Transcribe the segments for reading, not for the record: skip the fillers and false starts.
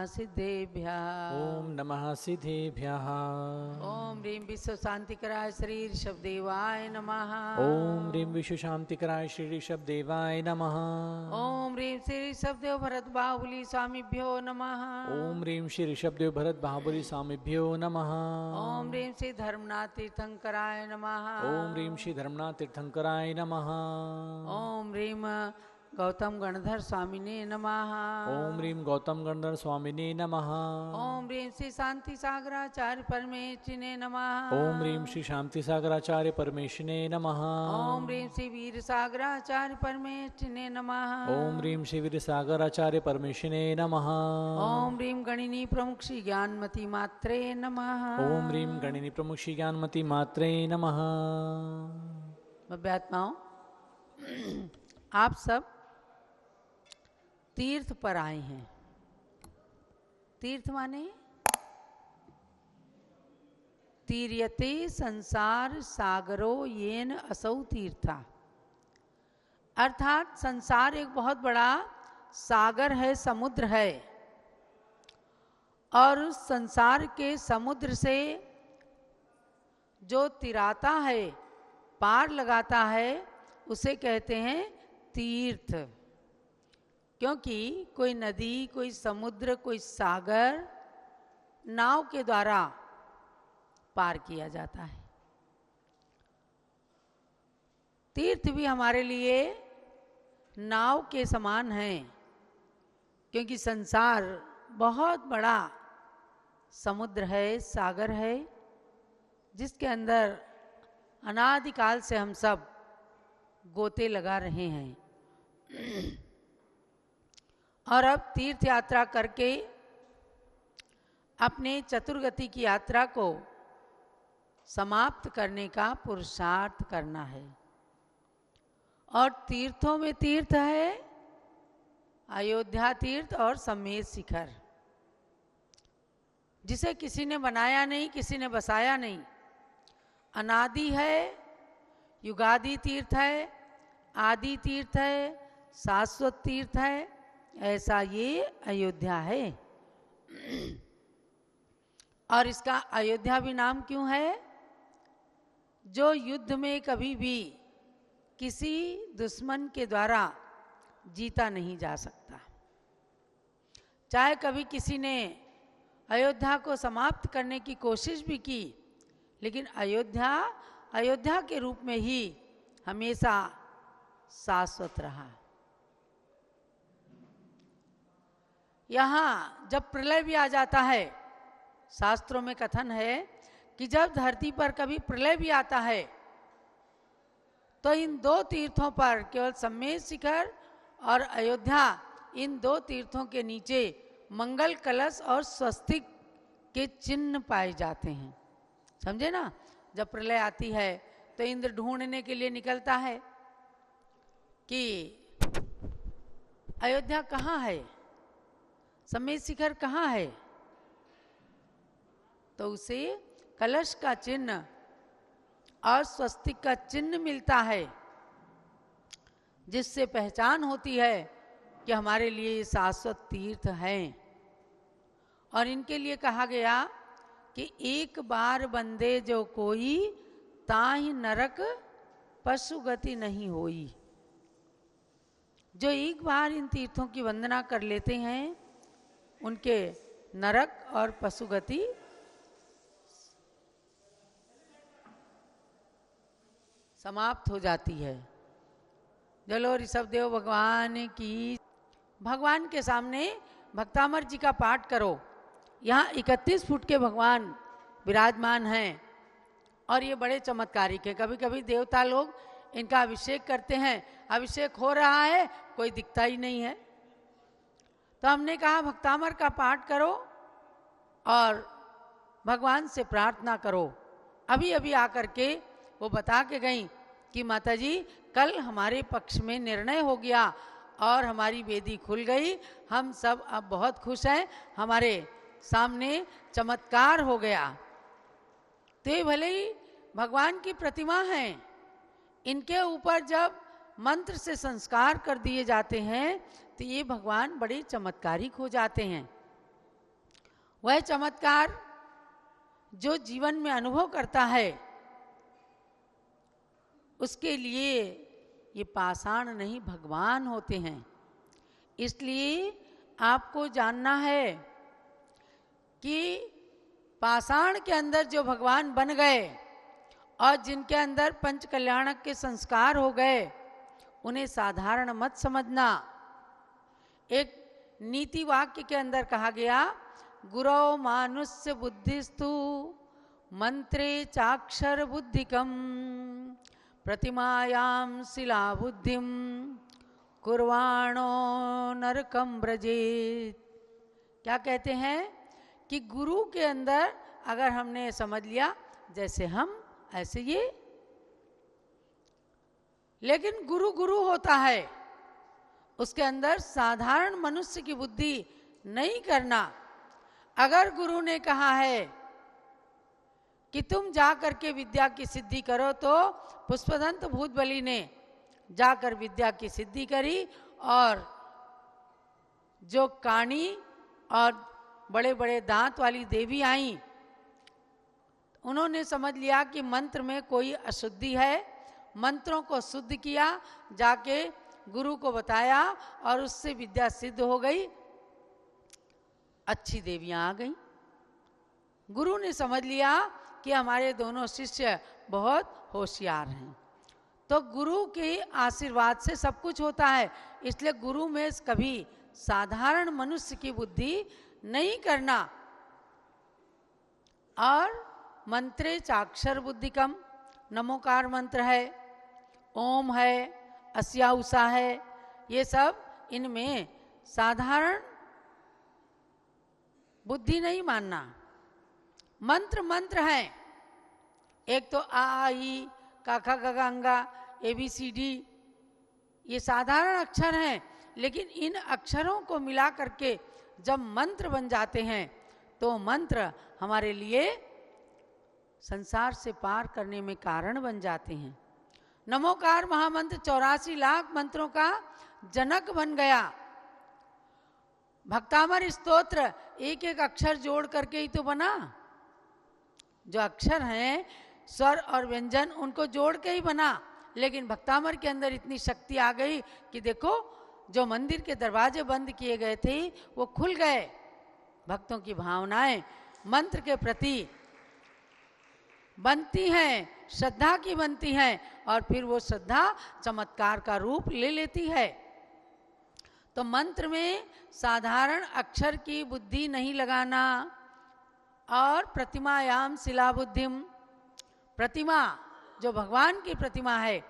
सिद्धेभ्यः। ओम नमः सिद्धेभ्यः। ओम ह्रीं विश्व शांतिकराय श्री ऋषभदेवाय नमः। ओम ह्रीं विश्व शांतिकराय श्री ऋषभदेवाय नमः। ओम ह्रीं श्री ऋषभदेव भरत बाहुली स्वामीभ्यो नमः। ओम ह्रीं श्री ऋषभदेव भरत बाहुबली स्वामीभ्यो नमः। ओम ह्रीं श्री धर्मनाथ तीर्थंकराय नमः। ओम ह्रीं श्री धर्मनाथ तीर्थंकराय नमः। ओम ह्रीं गौतम गणधर स्वामिने नमः। ओम ह्रीं गौतम गणधर स्वामिने नमः। ओम ह्रीं श्री शांति सागराचार्य परमेश्वरिने नमः। ओम ह्रीं श्री शांति सागराचार्य परमेश्वरिने नमः। ओम ह्रीं श्री वीर सागराचार्य परमेश्वरिने नमः। ओम ह्रीं श्री वीर सागराचार्य परमेश्वरिने नमः। ओम ह्रीं गणिनी प्रमुख श्री ज्ञानमती मात्रे नमः। ओम ह्रीं गणिनी प्रमुख श्री ज्ञानमती मात्रे नमः। भव्यात्माओं, आप सब तीर्थ पर आए हैं। तीर्थ माने तीर्यते संसार सागरो येन असौ तीर्था, अर्थात संसार एक बहुत बड़ा सागर है, समुद्र है, और उस संसार के समुद्र से जो तिराता है, पार लगाता है, उसे कहते हैं तीर्थ। क्योंकि कोई नदी, कोई समुद्र, कोई सागर नाव के द्वारा पार किया जाता है। तीर्थ भी हमारे लिए नाव के समान है, क्योंकि संसार बहुत बड़ा समुद्र है, सागर है, जिसके अंदर अनादिकाल से हम सब गोते लगा रहे हैं। और अब तीर्थ यात्रा करके अपने चतुर्गति की यात्रा को समाप्त करने का पुरुषार्थ करना है। और तीर्थों में तीर्थ है अयोध्या तीर्थ और सम्मेद शिखर, जिसे किसी ने बनाया नहीं, किसी ने बसाया नहीं, अनादि है, युगादि तीर्थ है, आदि तीर्थ है, शाश्वत तीर्थ है, ऐसा ये अयोध्या है। और इसका अयोध्या भी नाम क्यों है? जो युद्ध में कभी भी किसी दुश्मन के द्वारा जीता नहीं जा सकता। चाहे कभी किसी ने अयोध्या को समाप्त करने की कोशिश भी की, लेकिन अयोध्या के रूप में ही हमेशा शाश्वत रहा। यहाँ जब प्रलय भी आ जाता है, शास्त्रों में कथन है कि जब धरती पर कभी प्रलय भी आता है, तो इन दो तीर्थों पर, केवल सम्मेद शिखर और अयोध्या, इन दो तीर्थों के नीचे मंगल कलश और स्वस्तिक के चिन्ह पाए जाते हैं। समझे ना? जब प्रलय आती है तो इंद्र ढूंढने के लिए निकलता है कि अयोध्या कहाँ है, सम्मेद शिखर कहाँ है, तो उसे कलश का चिन्ह और स्वस्तिक का चिन्ह मिलता है, जिससे पहचान होती है कि हमारे लिए ये शाश्वत तीर्थ हैं। और इनके लिए कहा गया कि एक बार बंदे जो कोई, ताहि नरक पशु गति नहीं होई। जो एक बार इन तीर्थों की वंदना कर लेते हैं, उनके नरक और पशुगति समाप्त हो जाती है। चलो ऋषभदेव भगवान की, भगवान के सामने भक्तामर जी का पाठ करो। यहाँ 31 फुट के भगवान विराजमान हैं और ये बड़े चमत्कारिक हैं। कभी कभी देवता लोग इनका अभिषेक करते हैं, अभिषेक हो रहा है, कोई दिखता ही नहीं है। तो हमने कहा भक्तामर का पाठ करो और भगवान से प्रार्थना करो। अभी अभी आकर के वो बता के गई कि माताजी कल हमारे पक्ष में निर्णय हो गया और हमारी वेदी खुल गई, हम सब अब बहुत खुश हैं, हमारे सामने चमत्कार हो गया। तो ये भले ही भगवान की प्रतिमा हैं, इनके ऊपर जब मंत्र से संस्कार कर दिए जाते हैं तो ये भगवान बड़े चमत्कारिक हो जाते हैं। वह चमत्कार जो जीवन में अनुभव करता है, उसके लिए ये पाषाण नहीं भगवान होते हैं। इसलिए आपको जानना है कि पाषाण के अंदर जो भगवान बन गए और जिनके अंदर पंच कल्याणक के संस्कार हो गए, उन्हें साधारण मत समझना। एक नीति वाक्य के अंदर कहा गया, गुरौ मानुष्य बुद्धिस्तु मंत्रे चाक्षर बुद्धिकम प्रतिमायाम शिला बुद्धिम कुर्वाणो नरकम ब्रजेत। क्या कहते हैं कि गुरु के अंदर अगर हमने समझ लिया जैसे हम ऐसे ये, लेकिन गुरु गुरु होता है, उसके अंदर साधारण मनुष्य की बुद्धि नहीं करना। अगर गुरु ने कहा है कि तुम जा करके विद्या की सिद्धि करो, तो पुष्पदंत भूतबली ने जाकर विद्या की सिद्धि करी और जो काणी और बड़े बड़े दांत वाली देवी आई, उन्होंने समझ लिया कि मंत्र में कोई अशुद्धि है, मंत्रों को शुद्ध किया, जाके गुरु को बताया और उससे विद्या सिद्ध हो गई, अच्छी देवियां आ गई। गुरु ने समझ लिया कि हमारे दोनों शिष्य बहुत होशियार हैं, तो गुरु के आशीर्वाद से सब कुछ होता है। इसलिए गुरु में कभी साधारण मनुष्य की बुद्धि नहीं करना। और मंत्रे चाक्षर बुद्धिकम, नमोकार मंत्र है, ओम है, अस्या उषा है, ये सब, इनमें साधारण बुद्धि नहीं मानना। मंत्र मंत्र हैं, एक तो आ ई का खा गा गा अंगा ABCD, ये साधारण अक्षर हैं, लेकिन इन अक्षरों को मिला करके जब मंत्र बन जाते हैं तो मंत्र हमारे लिए संसार से पार करने में कारण बन जाते हैं। नमोकार महामंत्र 84 लाख मंत्रों का जनक बन गया। भक्तामर स्तोत्र एक एक अक्षर जोड़ करके ही तो बना। जो अक्षर हैं, स्वर और व्यंजन, उनको जोड़ के ही बना। लेकिन भक्तामर के अंदर इतनी शक्ति आ गई कि देखो, जो मंदिर के दरवाजे बंद किए गए थे वो खुल गए। भक्तों की भावनाएं मंत्र के प्रति बनती हैं, श्रद्धा की बनती हैं, और फिर वो श्रद्धा चमत्कार का रूप ले लेती है। तो मंत्र में साधारण अक्षर की बुद्धि नहीं लगाना। और प्रतिमायाम शिला बुद्धिम, प्रतिमा जो भगवान की प्रतिमा है,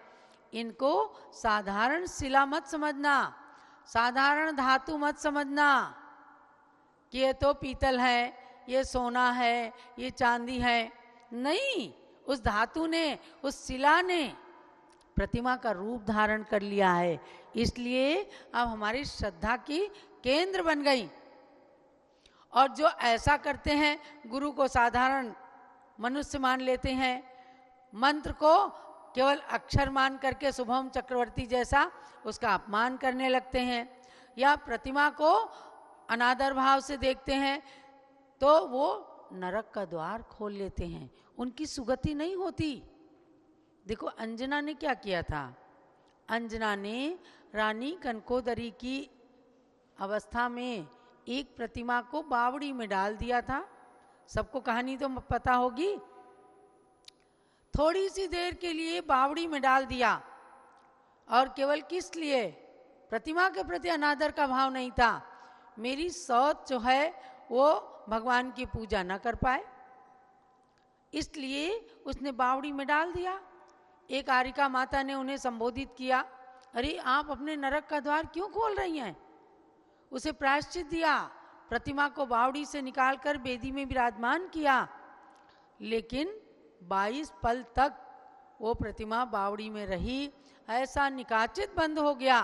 इनको साधारण शिला मत समझना, साधारण धातु मत समझना कि ये तो पीतल है, ये सोना है, ये चांदी है। नहीं, उस धातु ने, उस शिला ने प्रतिमा का रूप धारण कर लिया है, इसलिए अब हमारी श्रद्धा की केंद्र बन गई। और जो ऐसा करते हैं, गुरु को साधारण मनुष्य मान लेते हैं, मंत्र को केवल अक्षर मान करके शुभम चक्रवर्ती जैसा उसका अपमान करने लगते हैं, या प्रतिमा को अनादर भाव से देखते हैं, तो वो नरक का द्वार खोल लेते हैं, उनकी सुगति नहीं होती। देखो अंजना ने क्या किया था। अंजना ने रानी कनकोदरी की अवस्था में एक प्रतिमा को बावड़ी में डाल दिया था। सबको कहानी तो पता होगी। थोड़ी सी देर के लिए बावड़ी में डाल दिया, और केवल किस लिए? प्रतिमा के प्रति अनादर का भाव नहीं था। मेरी सौत जो है वो भगवान की पूजा न कर पाए, इसलिए उसने बावड़ी में डाल दिया। एक आरिका माता ने उन्हें संबोधित किया, अरे आप अपने नरक का द्वार क्यों खोल रही हैं? उसे प्रायश्चित दिया, प्रतिमा को बावड़ी से निकालकर बेदी में विराजमान किया, लेकिन 22 पल तक वो प्रतिमा बावड़ी में रही। ऐसा निकाचित बंद हो गया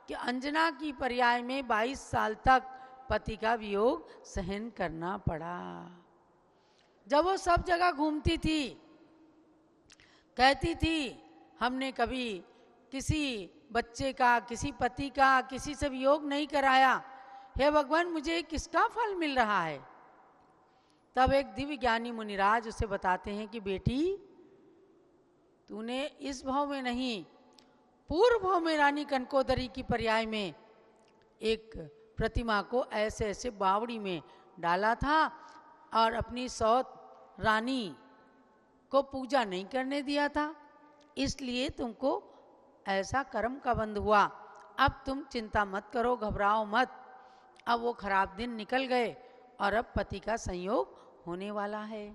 कि अंजना की पर्याय में 22 साल तक पति का वियोग सहन करना पड़ा। जब वो सब जगह घूमती थी, कहती थी हमने कभी किसी बच्चे का, किसी पति का, किसी से वियोग नहीं कराया, हे भगवान मुझे किसका फल मिल रहा है? तब एक दिव्य ज्ञानी मुनिराज उसे बताते हैं कि बेटी, तूने इस भाव में नहीं, पूर्व भाव में रानी कनकोदरी की पर्याय में एक प्रतिमा को ऐसे ऐसे बावड़ी में डाला था और अपनी सौत रानी को पूजा नहीं करने दिया था, इसलिए तुमको ऐसा कर्म का बंध हुआ। अब तुम चिंता मत करो, घबराओ मत। अब वो खराब दिन निकल गए और अब पति का संयोग होने वाला है।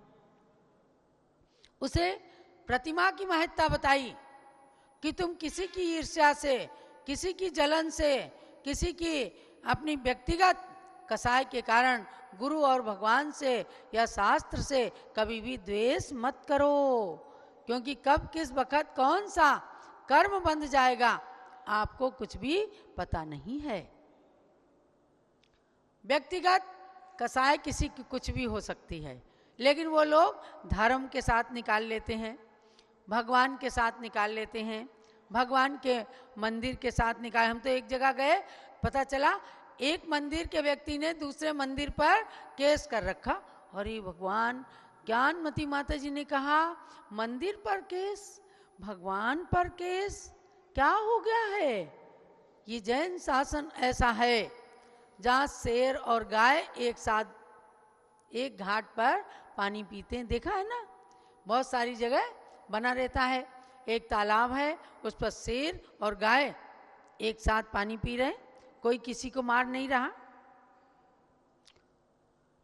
उसे प्रतिमा की महत्ता बताई कि तुम किसी की ईर्ष्या से, किसी की जलन से, किसी की अपनी व्यक्तिगत कसाय के कारण गुरु और भगवान से या शास्त्र से कभी भी द्वेष मत करो, क्योंकि कब किस वक्त कौन सा कर्म बंध जाएगा आपको कुछ भी पता नहीं है। व्यक्तिगत कसाय किसी की कुछ भी हो सकती है, लेकिन वो लोग धर्म के साथ निकाल लेते हैं, भगवान के साथ निकाल लेते हैं, भगवान के मंदिर के साथ निकाल। हम तो एक जगह गए, पता चला एक मंदिर के व्यक्ति ने दूसरे मंदिर पर केस कर रखा। अरे भगवान, ज्ञानमती माता जी ने कहा मंदिर पर केस, भगवान पर केस, क्या हो गया है? ये जैन शासन ऐसा है जहाँ शेर और गाय एक साथ एक घाट पर पानी पीते हैं, देखा है ना, बहुत सारी जगह बना रहता है। एक तालाब है, उस पर शेर और गाय एक साथ पानी पी रहे, कोई किसी को मार नहीं रहा।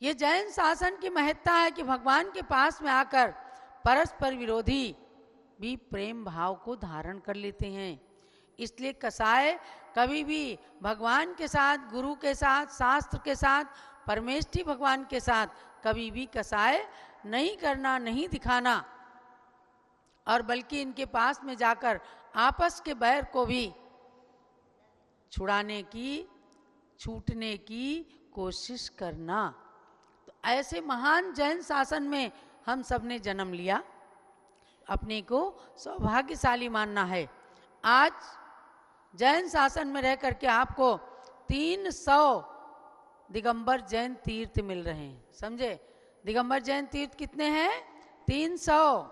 ये जैन शासन की महत्ता है कि भगवान के पास में आकर परस्पर विरोधी भी प्रेम भाव को धारण कर लेते हैं। इसलिए कसाय कभी भी भगवान के साथ, गुरु के साथ, शास्त्र के साथ, परमेष्ठी भगवान के साथ कभी भी कसाय नहीं करना, नहीं दिखाना, और बल्कि इनके पास में जाकर आपस के बैर को भी छुड़ाने की, छूटने की कोशिश करना। तो ऐसे महान जैन शासन में हम सब ने जन्म लिया, अपने को सौभाग्यशाली मानना है। आज जैन शासन में रह करके आपको 300 दिगंबर जैन तीर्थ मिल रहे हैं, समझे? दिगंबर जैन तीर्थ कितने हैं? 300।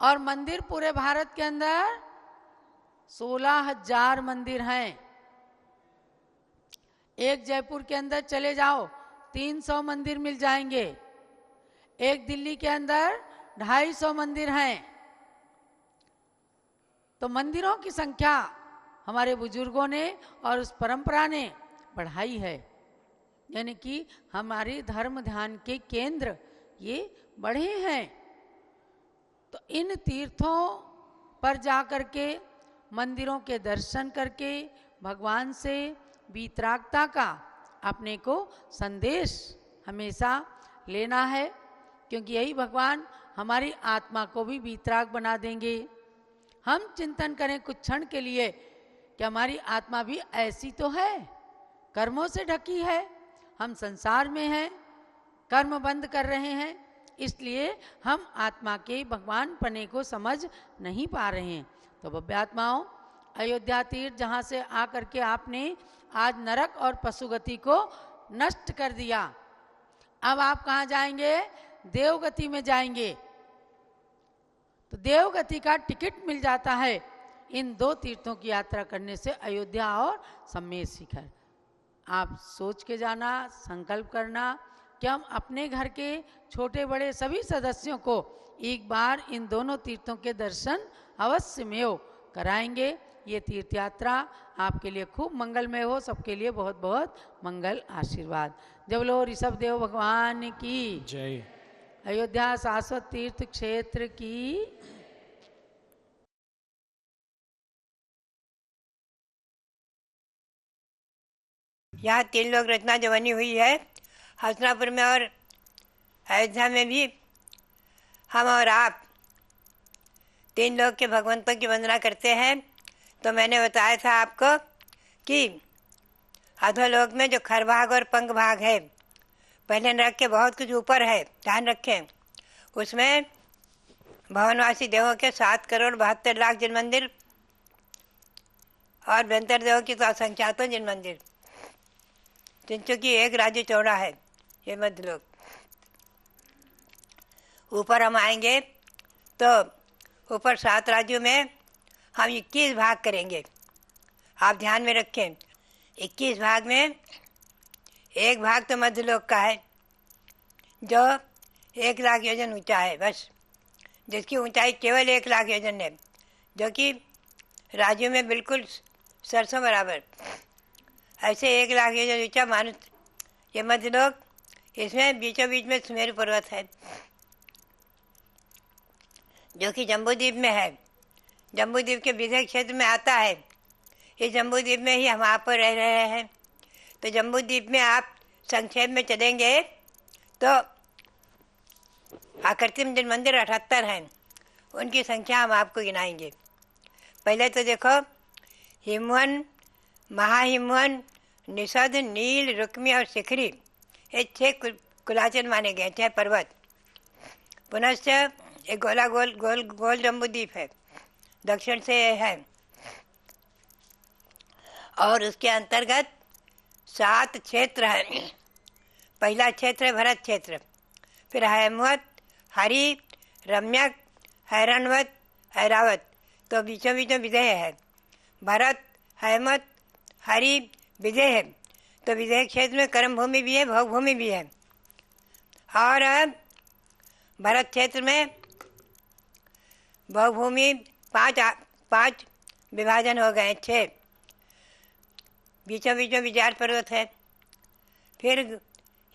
और मंदिर पूरे भारत के अंदर 16,000 मंदिर हैं। एक जयपुर के अंदर चले जाओ, 300 मंदिर मिल जाएंगे। एक दिल्ली के अंदर 250 मंदिर हैं। तो मंदिरों की संख्या हमारे बुजुर्गों ने और उस परंपरा ने बढ़ाई है, यानी कि हमारे धर्म ध्यान के केंद्र ये बढ़े हैं। तो इन तीर्थों पर जाकर के, मंदिरों के दर्शन करके भगवान से वीतरागता का अपने को संदेश हमेशा लेना है, क्योंकि यही भगवान हमारी आत्मा को भी वीतराग बना देंगे। हम चिंतन करें कुछ क्षण के लिए कि हमारी आत्मा भी ऐसी तो है, कर्मों से ढकी है, हम संसार में हैं, कर्म बंद कर रहे हैं, इसलिए हम आत्मा के भगवान पने को समझ नहीं पा रहे हैं। तो भव्य आत्माओं, अयोध्या तीर्थ जहाँ से आकर के आपने आज नरक और पशुगति को नष्ट कर दिया, अब आप कहाँ जाएंगे? देवगति में जाएंगे। तो देवगति का टिकट मिल जाता है इन 2 तीर्थों की यात्रा करने से, अयोध्या और सम्मेद शिखर। आप सोच के जाना, संकल्प करना कि हम अपने घर के छोटे बड़े सभी सदस्यों को एक बार इन दोनों तीर्थों के दर्शन अवश्य में हो कराएंगे। ये तीर्थ यात्रा आपके लिए खूब मंगलमय हो, सबके लिए बहुत बहुत मंगल आशीर्वाद। जब लो ऋषभ देव भगवान की जय। अयोध्या शाश्वत तीर्थ क्षेत्र की। यहाँ 3 लोक रचना जो बनी हुई है हसनापुर में और अयोध्या में भी, हम और आप 3 लोक के भगवंतों की वंदना करते हैं। तो मैंने बताया था आपको कि अधोलोक में जो खरभाग और पंख भाग है, पहले नरक के बहुत कुछ ऊपर है, ध्यान रखें। उसमें भवनवासी देवों के 7,72,00,000 जिन मंदिर और व्यंतर देवों की तो असंख्यातों जिन मंदिर, जिनकी एक राज्य चौड़ा है, ये मध्यलोक। ऊपर हम आएंगे तो ऊपर 7 राज्यों में हम 21 भाग करेंगे। आप ध्यान में रखें, 21 भाग में एक भाग तो मध्यलोक का है जो 1 लाख योजन ऊंचा है, बस, जिसकी ऊंचाई केवल 1 लाख योजन है, जो कि राज्यों में बिल्कुल सरसों बराबर। ऐसे 1 लाख योजन ऊंचा मानुष ये मध्यलोक, इसमें बीचों बीच में सुमेरु पर्वत है जो कि जम्बूद्वीप में है। जम्बूद्वीप के विधेय क्षेत्र में आता है। इस जम्बूद्वीप में ही हम आप पर रह रहे हैं। तो जम्बूद्वीप में आप संक्षेप में चलेंगे तो आकृतिम जिन मंदिर 78 हैं, उनकी संख्या हम आपको गिनाएंगे। पहले तो देखो, हिमवन, महाहिमवन, निषद, नील, रुक्मी और शिखरी, ये 6 कुलाचल माने गए, 6 पर्वत। पुनश्च एक गोल जम्बूद्वीप है, दक्षिण से है, और उसके अंतर्गत 7 क्षेत्र हैं। पहला क्षेत्र है भरत क्षेत्र, फिर हेमवत, हरि, रम्यक, हैरणवत, ऐरावत, तो बीचों बीचों विदेह है। भरत, हेमवत, हरि, विदेह है, तो विदेह क्षेत्र में कर्म भूमि भी है, भोग भूमि भी है। और भरत क्षेत्र में भोग भूमि 5 विभाजन हो गए, 6। बीचों बीचों विचार पर्वत है। फिर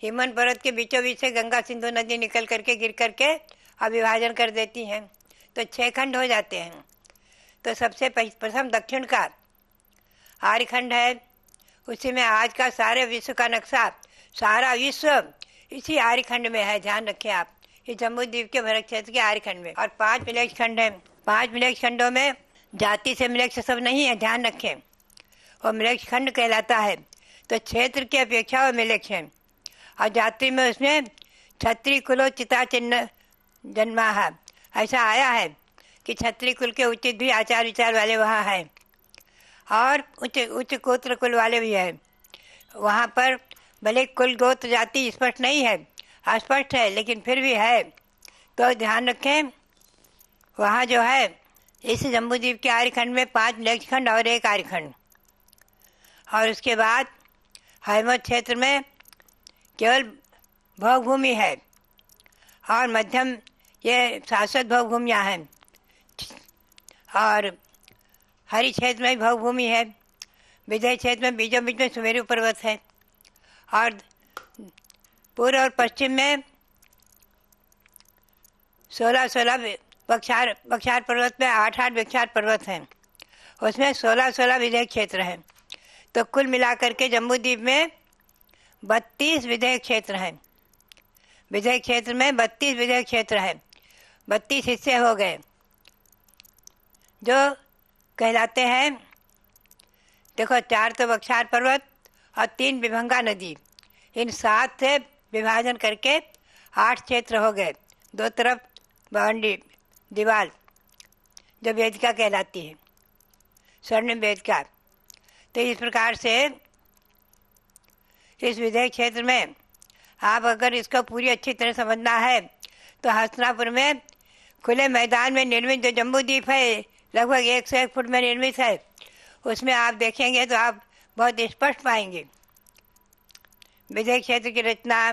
हिमन पर्वत के बीचों बीच से गंगा सिंधु नदी निकल करके गिर करके अविभाजन कर देती हैं, तो 6 खंड हो जाते हैं। तो सबसे प्रथम दक्षिण का आर्यखंड है, उसी में आज का सारे विश्व का नक्शा, सारा विश्व इसी आर्यखंड में है। ध्यान रखें आप, इस जम्बूद्वीप के भरत क्षेत्र के आर्यखंड में। और 5 मिलेक्ष खंड हैं। 5 मिलेक्ष खंडों में जाति से मिलेक्ष सब नहीं है, ध्यान रखें, वो मिलेक्ष खंड कहलाता है। तो क्षेत्र की अपेक्षा वो मिलेक्ष है। और जाति में उसमें क्षत्रिय कुलो चिता चिन्ह जन्मा है। ऐसा आया है कि क्षत्रिय कुल के उचित भी आचार विचार वाले वहाँ हैं, और उच्च गोत्र कुल वाले भी हैं। वहाँ पर भले कुल गोत्र जाति स्पष्ट नहीं है, अस्पष्ट है, लेकिन फिर भी है। तो ध्यान रखें, वहाँ जो है इस जम्बूद्वीप के आर्यखंड में 5 मिलेक्ष खंड और 1 आर्यखंड। और उसके बाद हेमवत क्षेत्र में केवल भोग भूमि है, और मध्यम ये शाश्वत भोग भूमियाँ हैं। और हरि क्षेत्र में भोग भूमि है। विदेह क्षेत्र में बीचों बीच में सुमेरु पर्वत है। और पूर्व और पश्चिम में 16 बक्षार पर्वत में 8 बक्षार पर्वत हैं, उसमें 16 विदेह क्षेत्र हैं। तो कुल मिलाकर के जम्बूद्वीप में 32 विदेह क्षेत्र हैं। विदेह क्षेत्र में 32 विदेह क्षेत्र हैं, 32 हिस्से हो गए जो कहलाते हैं। देखो, 4 तो बक्षार पर्वत और 3 विभंगा नदी, इन 7 से विभाजन करके 8 क्षेत्र हो गए। 2 तरफ बाउंड्री दीवार जो वेदिका कहलाती है, स्वर्णिम वेदिका। तो इस प्रकार से इस विदेह क्षेत्र में आप अगर इसको पूरी अच्छी तरह समझना है तो हस्तिनापुर में खुले मैदान में निर्मित जो जम्बूद्वीप है, लगभग 101 फुट में निर्मित है, उसमें आप देखेंगे तो आप बहुत स्पष्ट पाएंगे विदेह क्षेत्र की रचना।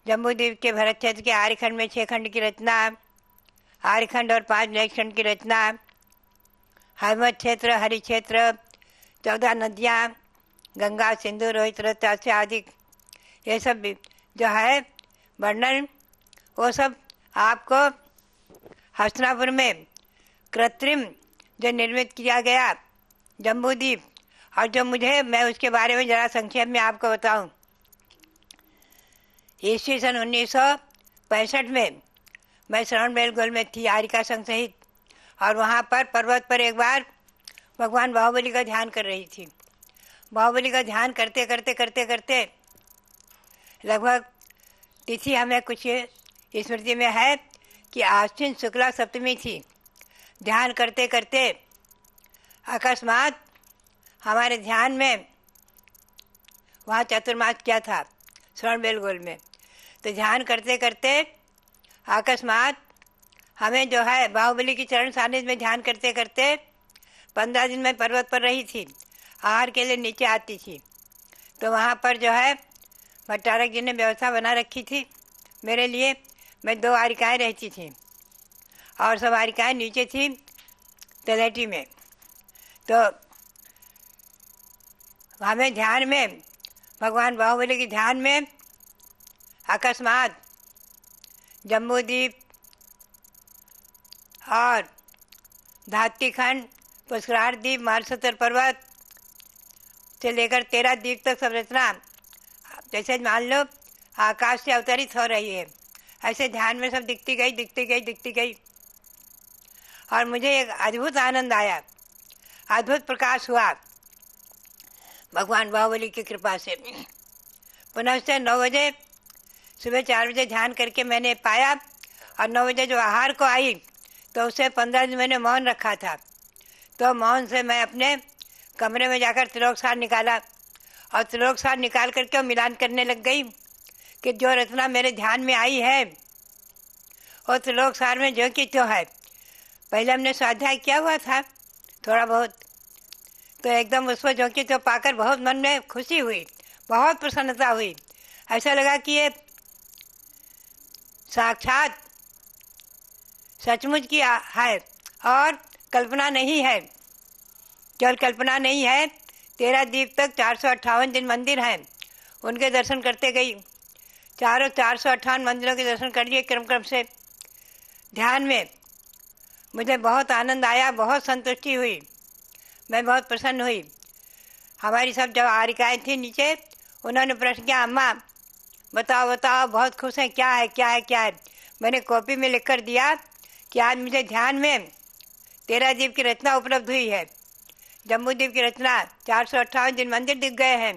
जम्बूद्वीप के भरत क्षेत्र के आर्यखंड में 6 खंड की रचना, आर्यखंड और 5 मिलेक्ष खंड की रचना। हेमवत क्षेत्र, हरि क्षेत्र, 14 नदियाँ, गंगा, सिंधु, रोहित, रथ आदि, ये सब भी जो है वर्णन, वो सब आपको हस्तिनापुर में कृत्रिम जो निर्मित किया गया जम्बूद्वीप, और जो मैं उसके बारे में ज़रा संक्षेप में आपको बताऊं। ईस्वी सन 1965 में मैं श्रवणबेलगोल में थी आरिका संघ सहित, और वहाँ पर पर्वत पर एक बार भगवान बाहुबली का ध्यान कर रही थी। बाहुबली का ध्यान करते करते करते करते लगभग तिथि हमें कुछ स्मृति में है कि आश्विन शुक्ला सप्तमी थी। ध्यान करते करते अकस्मात हमारे ध्यान में वहाँ चतुर्मास किया था श्रवणबेलगोल में। तो ध्यान करते करते अकस्मात हमें जो है बाहुबली की चरण सानिध्य में ध्यान करते करते 15 दिन मैं पर्वत पर रही थी, आहार के लिए नीचे आती थी। तो वहाँ पर जो है भट्टारक जी ने व्यवस्था बना रखी थी मेरे लिए। मैं 2 आरिकाएँ रहती थी और सब आरिकाएँ नीचे थी तलहटी में। तो हमें ध्यान में, भगवान बाहुबली के ध्यान में अकस्मात जम्बूद्वीप और धात्रीखंड, पुष्करार द्वीप, मानसरोवर पर्वत से लेकर 13 द्वीप तक सब रचना जैसे मान लो आकाश से अवतरित हो रही है, ऐसे ध्यान में सब दिखती गई। और मुझे एक अद्भुत आनंद आया, अद्भुत प्रकाश हुआ भगवान बाहुबली की कृपा से। पुनः से 9 बजे, सुबह 4 बजे ध्यान करके मैंने पाया, और 9 बजे जो आहार को आई तो उससे 15 दिन मैंने मौन रखा था। तो मौन से मैं अपने कमरे में जाकर त्रिलोक सार निकाला, और त्रिलोक सार निकाल करके वो मिलान करने लग गई कि जो रचना मेरे ध्यान में आई है वो त्रिलोक सार में जो कि त्यों है। पहले हमने स्वाध्याय किया हुआ था थोड़ा बहुत, तो एकदम उसको जो कि त्यों पाकर बहुत मन में खुशी हुई, बहुत प्रसन्नता हुई। ऐसा लगा कि ये साक्षात सचमुच की है और कल्पना नहीं है, केवल कल्पना नहीं है। 13 द्वीप तक 458 दिन मंदिर हैं, उनके दर्शन करते गई। 458 मंदिरों के दर्शन कर लिए क्रम से ध्यान में। मुझे बहुत आनंद आया, बहुत संतुष्टि हुई, मैं बहुत प्रसन्न हुई। हमारी सब जब आरिकाएँ थी नीचे, उन्होंने प्रश्न किया, अम्मा बताओ बहुत खुश हैं, क्या है। मैंने कॉपी में लिख कर दिया कि आज मुझे ध्यान में 13 द्वीप की रचना उपलब्ध हुई है, जम्बू द्वीप की रचना, 458 दिन मंदिर दिख गए हैं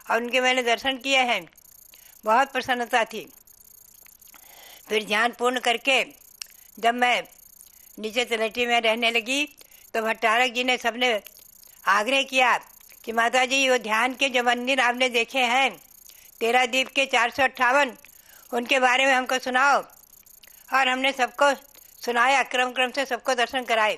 और उनके मैंने दर्शन किए हैं। बहुत प्रसन्नता थी। फिर ध्यान पूर्ण करके जब मैं नीचे तलहटी में रहने लगी तो भट्टारक जी ने सबने आग्रह किया कि माता जी वो ध्यान के जो मंदिर आपने देखे हैं 13 द्वीप के 458, उनके बारे में हमको सुनाओ। और हमने सबको सुनाया, क्रम से सबको दर्शन कराए।